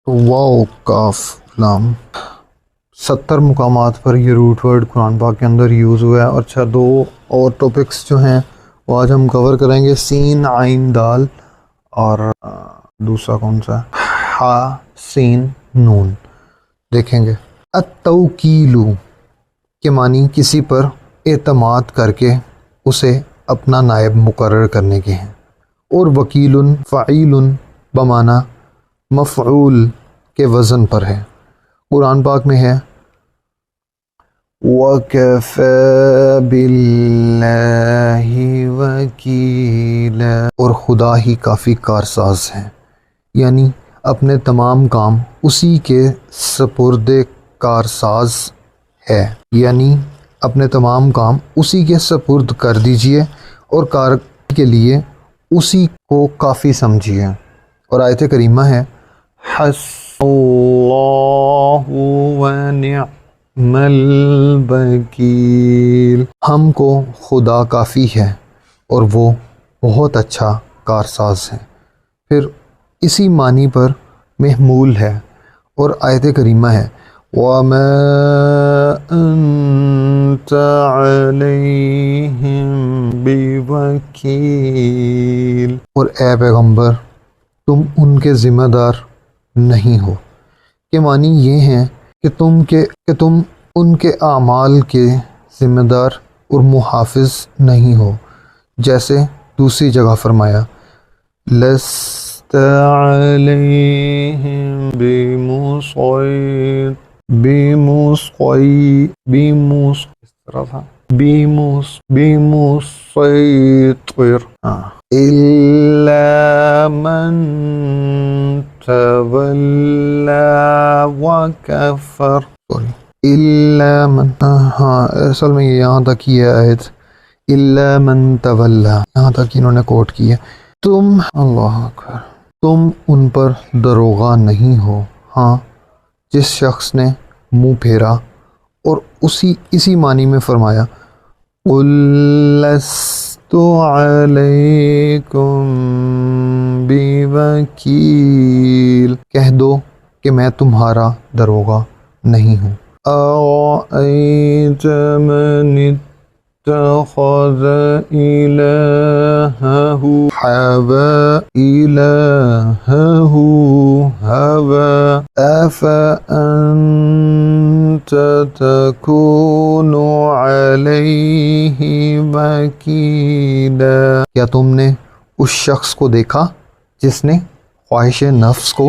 تو واو کاف لام 70 مقامات پر یہ روٹ ورڈ قرآن پاک کے اندر یوز ہوا ہے. اور اچھا دو اور ٹاپکس جو ہیں وہ آج ہم کور کریں گے. سین عین دال اور دوسرا کون سا ہا سین نون دیکھیں گے. التوکیلو کے معنی کسی پر اعتماد کر کے اسے اپنا نائب مقرر کرنے کے ہیں. اور وکیل فعیل بمعنی مفعول کے وزن پر ہے. قرآن پاک میں ہے وَكَفَى بِاللَّهِ وَكِيلًا اور خدا ہی کافی کارساز ہے، یعنی اپنے تمام کام اسی کے سپرد کارساز ہے، یعنی اپنے تمام کام اسی کے سپرد کر دیجئے اور کار کے لیے اسی کو کافی سمجھیے. اور آیت کریمہ ہے حسبنا اللہ ونعم الوکیل، ہم کو خدا کافی ہے اور وہ بہت اچھا کارساز ہے. پھر اسی معنی پر محمول ہے. اور آیت کریمہ ہے وَمَا أَنْتَ عَلَيْهِمْ بِوَكِيلٍ اور اے پیغمبر تم ان کے ذمہ دار نہیں ہو. کے معنی یہ ہیں کہ تم ان کے اعمال کے ذمہ دار اور محافظ نہیں ہو. جیسے دوسری جگہ فرمایا لَسْتَ عَلَيْهِمْ بِمُصَيْطِرٍ إِلَّا مَنْ تَوَلَّى وَكَفَرَ إِلَّا مَنْ اصل میں یہاں تک ہی ہے آیت إِلَّا مَنْ تَوَلَّى یہاں تک انہوں نے کوٹ کیا. تم اللہ اکبر تم ان پر دروغہ نہیں ہو ہاں جس شخص نے منہ پھیرا. اور اسی معنی میں فرمایا قُل لَّسْتُ عَلَيْكُمْ بِوَكِيلٍ کہہ دو کہ میں تمہارا دروغہ نہیں ہوں. أَرَأَيْتَ مَنِ اتَّخَذَ إِلَٰهَهُ هَوًى أَفَأَنْتَ تَكُونُ عَلَيْهِ وَكِيلًا کیا تم نے اس شخص کو دیکھا جس نے خواہش نفس کو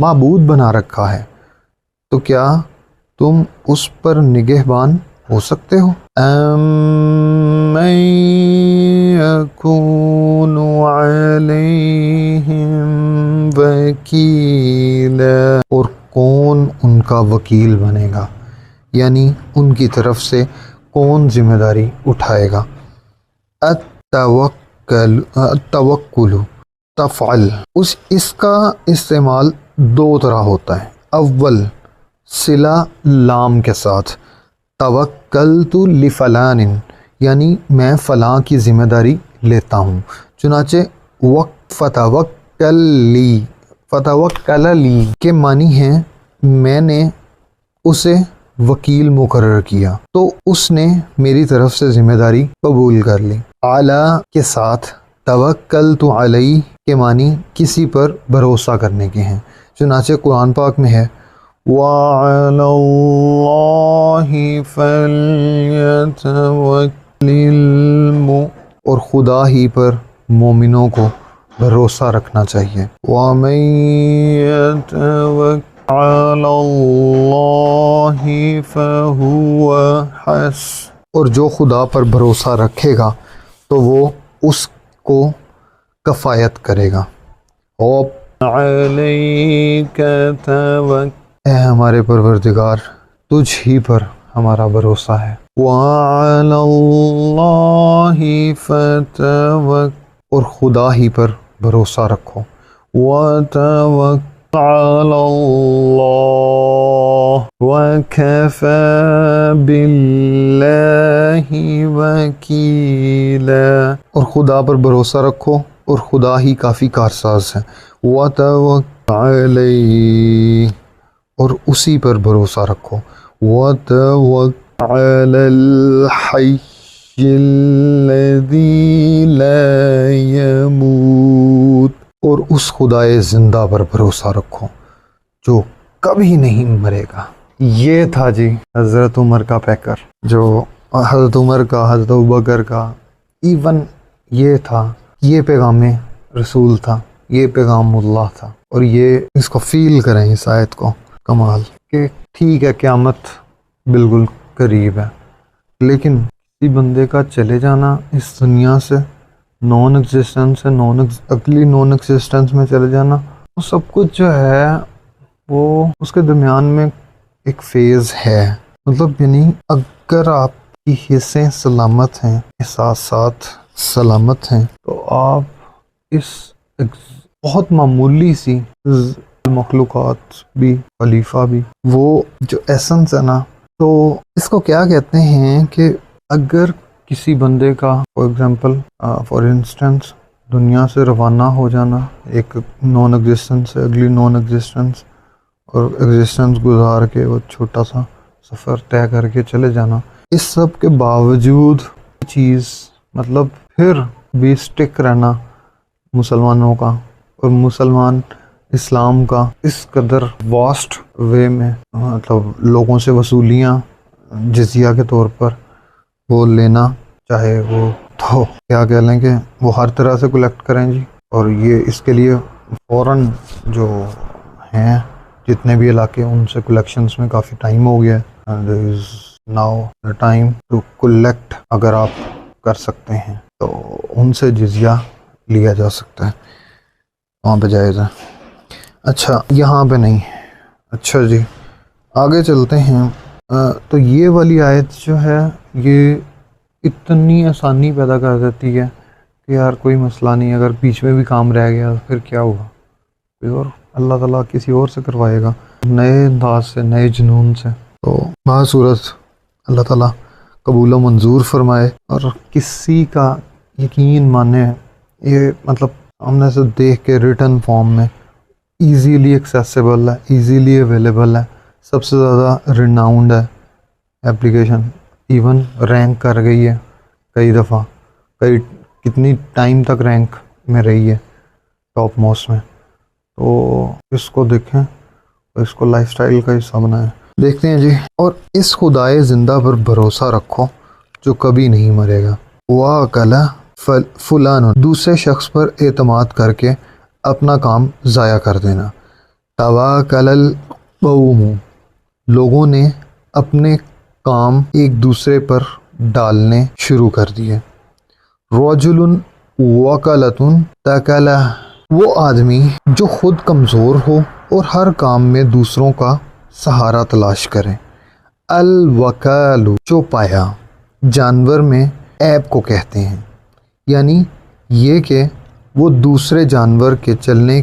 معبود بنا رکھا ہے، تو کیا تم اس پر نگہبان ہو سکتے ہو؟ أَمَّن يَكُونُ عَلَيْهِمْ وَكِيلًا اور کون ان کا وکیل بنے گا، یعنی ان کی طرف سے کون ذمہ داری اٹھائے گا. التوکل تفعل اس کا استعمال دو طرح ہوتا ہے. اول صلہ لام کے ساتھ توکلت لفلان یعنی میں فلاں کی ذمہ داری لیتا ہوں. چنانچہ فتوکل لی کے معنی ہیں میں نے اسے وکیل مقرر کیا تو اس نے میری طرف سے ذمہ داری قبول کر لی. اعلی کے ساتھ توکلت علی کے معنی کسی پر بھروسہ کرنے کے ہیں. چنانچہ قرآن پاک میں ہے وَعَلَى اللَّهِ فَلْيَتَوَكَّلِ اور خدا ہی پر مومنوں کو بھروسہ رکھنا چاہیے. وَمَن يَتَوَكَّلْ عَلَى اللَّهِ فَهُوَ حَسْبُهُ اور جو خدا پر بھروسہ رکھے گا تو وہ اس کو کفایت کرے گا. عَلَيْكَ تَوَكَّلْ اے ہمارے پروردگار تجھ ہی پر ہمارا بھروسہ ہے. وَعَلَى اللَّهِ فَتَوَكَّلْ اور خدا ہی پر بھروسہ رکھو. وَتَوَكَّلْ عَلَى اللَّهِ وَكَفَى بِاللَّهِ وَكِيلًا اور خدا پر بھروسہ رکھو اور خدا ہی کافی کارساز ہے. وَتَوَكَّلْ علیہ اور اسی پر بھروسہ رکھو، وَتَوَکَّلْ عَلَى الْحَيِّ الَّذِي لَا يَمُوتُ اور اس خدائے زندہ پر بھروسہ رکھو جو کبھی نہیں مرے گا۔ یہ تھا جی حضرت عمر کا پیکر، جو حضرت عمر کا، حضرت ابوبکر کا، ایون یہ تھا، یہ پیغام رسول تھا، یہ پیغام اللہ تھا۔ اور یہ اس کو فیل کریں اس آیت کو، کمال کہ ٹھیک ہے قیامت بالکل قریب ہے، لیکن کسی بندے کا چلے جانا اس دنیا سے، نان ایگزسٹنس سے اگلی نان ایگزسٹنس میں چلے جانا، وہ سب کچھ جو ہے وہ اس کے درمیان میں ایک فیز ہے۔ مطلب یعنی اگر آپ کی حصیں سلامت ہیں، احساسات سلامت ہیں، تو آپ اس بہت معمولی سی مخلوقات بھی، خلیفہ بھی، وہ جو ایسنس ہے نا، تو اس کو کیا کہتے ہیں کہ اگر کسی بندے کا فار انسٹنس دنیا سے روانہ ہو جانا، ایک نان ایگزسٹنس سے اگلی نان ایگزسٹنس، اور ایگزسٹنس گزار کے وہ چھوٹا سا سفر طے کر کے چلے جانا، اس سب کے باوجود چیز مطلب پھر بھی اسٹک رہنا مسلمانوں کا، اور مسلمان اسلام کا اس قدر واسٹ وے میں، مطلب لوگوں سے وصولیاں جزیہ کے طور پر وہ لینا، چاہے وہ تو کیا کہہ لیں کہ وہ ہر طرح سے کلیکٹ کریں جی، اور یہ اس کے لیے فوراً جو ہیں جتنے بھی علاقے ان سے کلیکشنز میں کافی ٹائم ہو گیا ہے، there is now the time to collect، اگر آپ کر سکتے ہیں تو ان سے جزیہ لیا جا سکتا ہے، وہاں پہ جائز ہے۔ اچھا یہاں پہ نہیں، اچھا جی آگے چلتے ہیں۔ تو یہ والی آیت جو ہے یہ اتنی آسانی پیدا کر دیتی ہے کہ یار کوئی مسئلہ نہیں، اگر بیچ میں بھی کام رہ گیا پھر کیا ہوا، کوئی اور اللہ تعالیٰ کسی اور سے کروائے گا، نئے انداز سے، نئے جنون سے۔ تو بصورت اللہ تعالیٰ قبول و منظور فرمائے اور کسی کا یقین مانے، یہ مطلب ہم نے سے دیکھ کے ریٹن فارم میں ایزیلی ایکسیسیبل ہے، ایزیلی اویلیبل ہے، سب سے زیادہ ریناؤنڈ ہے اپلیکیشن، ایون رینک کر گئی ہے کئی دفعہ، کتنی ٹائم تک رینک میں رہی ہے ٹاپ موسٹ میں۔ تو اس کو دیکھیں اور اس کو لائف سٹائل کا حصہ بنائیں۔ دیکھتے ہیں جی، اور اس خدائے زندہ پر بھروسہ رکھو جو کبھی نہیں مرے گا، وَأَكَلَ فلان دوسرے شخص پر اعتماد کر کے اپنا کام ضائع کر دینا، تَوَاكَلَ الْقَوْمُ لوگوں نے اپنے کام ایک دوسرے پر ڈالنے شروع کر دیے، رَجُلٌ وَكَلَةٌ تَكَلَهُ وہ آدمی جو خود کمزور ہو اور ہر کام میں دوسروں کا سہارا تلاش کرے، الوکال جو پایا جانور میں عیب کو کہتے ہیں، یعنی یہ کہ وہ دوسرے جانور کے چلنے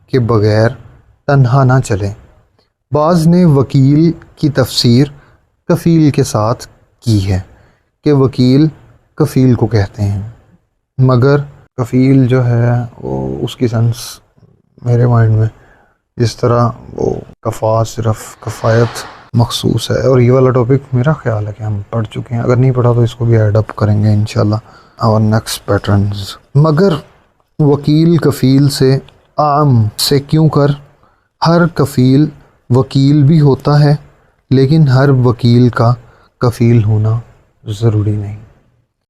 کے بغیر تنہا نہ چلے۔ بعض نے وکیل کی تفسیر کفیل کے ساتھ کی ہے کہ وکیل کفیل کو کہتے ہیں، مگر کفیل جو ہے وہ اس کی سینس میرے مائنڈ میں جس طرح وہ کفا صرف کفایت مخصوص ہے، اور یہ والا ٹاپک میرا خیال ہے کہ ہم پڑھ چکے ہیں، اگر نہیں پڑھا تو اس کو بھی ایڈ اپ کریں گے انشاءاللہ اور نیکسٹ پیٹرنز۔ مگر وکیل کفیل سے عام سے کیوں کر ہر کفیل وکیل بھی ہوتا ہے، لیکن ہر وکیل کا کفیل ہونا ضروری نہیں۔